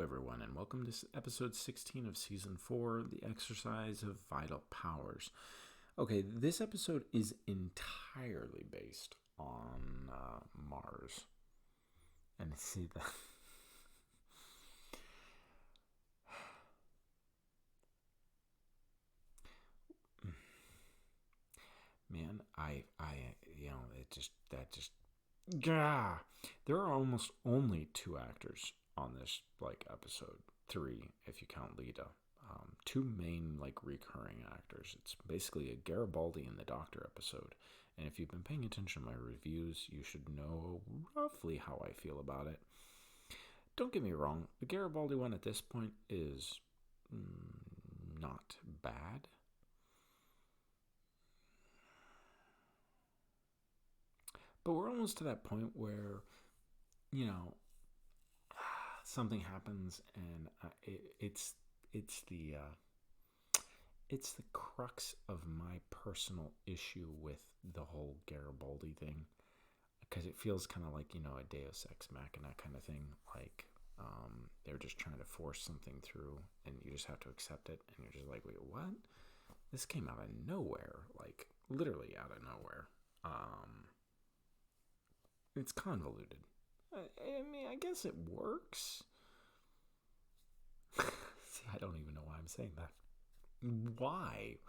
everyone, and welcome to episode 16 of season 4, The Exercise of Vital Powers. Okay, this episode is entirely based on Mars. And see that. Man, yeah. There are almost only 2 actors on this, episode 3, if you count Lita. 2 main, recurring actors. It's basically a Garibaldi and the Doctor episode. And if you've been paying attention to my reviews, you should know roughly how I feel about it. Don't get me wrong, the Garibaldi one at this point is not bad. But we're almost to that point where, something happens, and it's the crux of my personal issue with the whole Garibaldi thing, because it feels kind of like a Deus Ex Machina kind of thing. They're just trying to force something through, and you just have to accept it, and you're just like, wait, what? This came out of nowhere, literally out of nowhere. It's convoluted. I mean, I guess it works. See, I don't even know why I'm saying that. Why?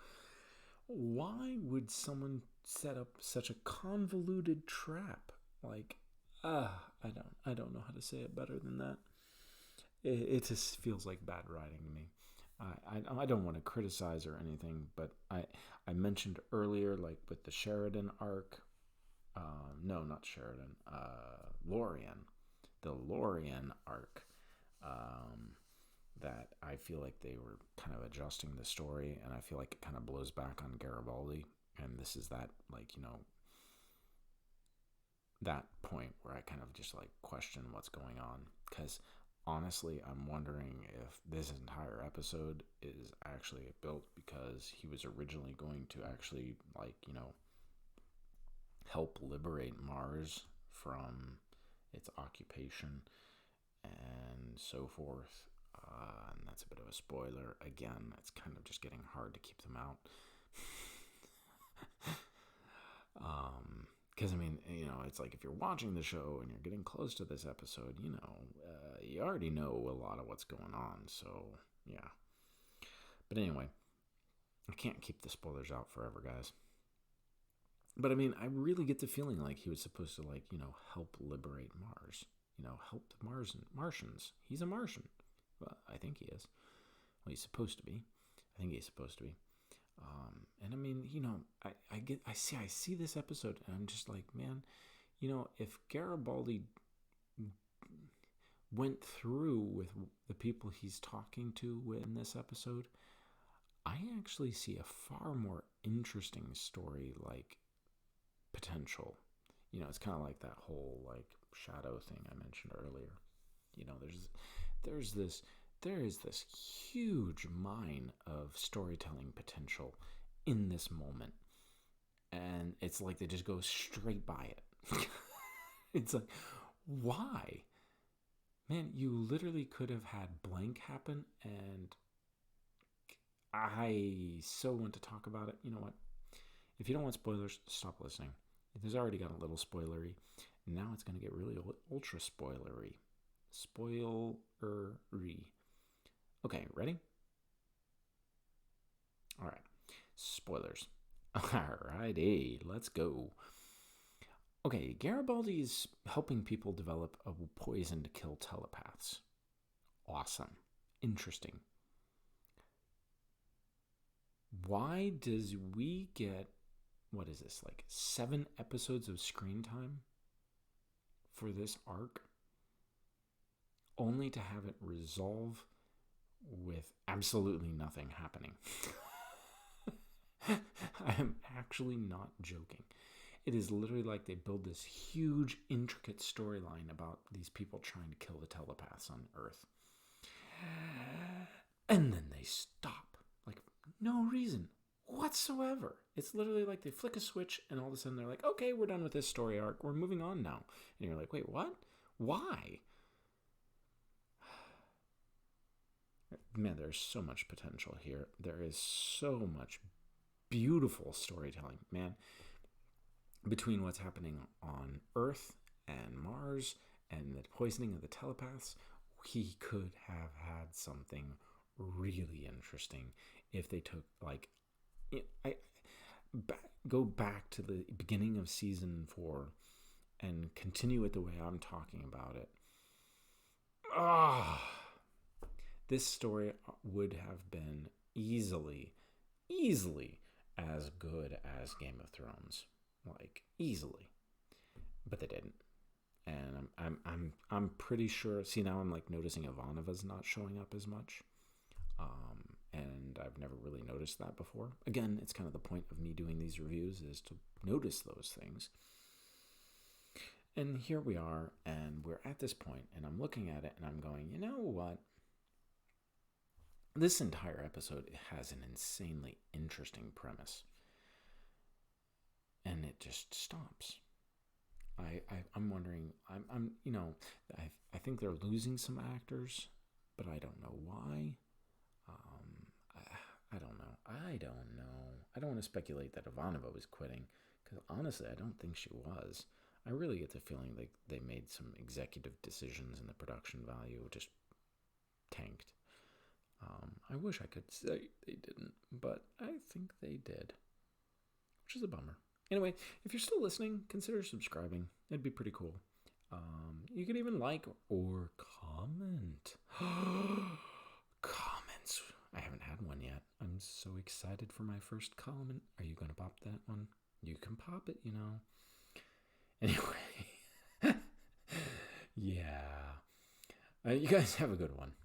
Why would someone set up such a convoluted trap? I don't know how to say it better than that. It just feels like bad writing to me. I don't want to criticize or anything, but I mentioned earlier, with the Sheridan arc. No, not Sheridan. Lorien. The Lorien arc. That I feel like they were kind of adjusting the story, and I feel like it kind of blows back on Garibaldi. And this is that, that point where I kind of just question what's going on. Because honestly, I'm wondering if this entire episode is actually built because he was originally going to actually, help liberate Mars from its occupation and so forth. And that's a bit of a spoiler. Again, it's kind of just getting hard to keep them out. Because, it's like if you're watching the show and you're getting close to this episode, you already know a lot of what's going on. So, yeah. But anyway, I can't keep the spoilers out forever, guys. But, I really get the feeling like he was supposed to, help liberate Mars. Help the Martians. He's a Martian. Well, I think he is. Well, he's supposed to be. I think he's supposed to be. And I see this episode, and I'm just like, man, if Garibaldi went through with the people he's talking to in this episode, I actually see a far more interesting story, potential. It's kind of like that whole shadow thing I mentioned earlier. There is this huge mine of storytelling potential in this moment, and it's like they just go straight by it. It's like, why? Man, you literally could have had blank happen, and I so want to talk about it. You know what? If you don't want spoilers, stop listening. There's already got a little spoilery. Now it's going to get really ultra spoilery. Spoilery. Okay, ready? All right. Spoilers. Alrighty, let's go. Okay, Garibaldi is helping people develop a poison to kill telepaths. Awesome. Interesting. Why does we get, 7 episodes of screen time for this arc, only to have it resolve with absolutely nothing happening? I am actually not joking. It is literally like they build this huge, intricate storyline about these people trying to kill the telepaths on Earth. And then they stop. No reason whatsoever. It's literally like they flick a switch, and all of a sudden they're like, okay, we're done with this story arc. We're moving on now. And you're like, wait, what? Why? man, there's so much potential here. There is so much beautiful storytelling, man, between what's happening on Earth and Mars and the poisoning of the telepaths. He could have had something really interesting if they took go back to the beginning of season 4 and continue it the way I'm talking about it. This story would have been easily as good as Game of Thrones, like easily, but they didn't. And I'm pretty sure. See, now I'm like noticing Ivanova's not showing up as much, and I've never really noticed that before. Again, it's kind of the point of me doing these reviews, is to notice those things. And here we are, and we're at this point, and I'm looking at it, and I'm going, you know what? This entire episode has an insanely interesting premise, and it just stops. I'm wondering. I think they're losing some actors, but I don't know why. I don't know. I don't want to speculate that Ivanova was quitting, because honestly, I don't think she was. I really get the feeling like they made some executive decisions and the production value just tanked. I wish I could say they didn't, but I think they did, which is a bummer. Anyway, if you're still listening, consider subscribing. It'd be pretty cool. You can even like or comment. Comments. I haven't had one yet. I'm so excited for my first comment. Are you going to pop that one? You can pop it, Anyway. Yeah. You guys have a good one.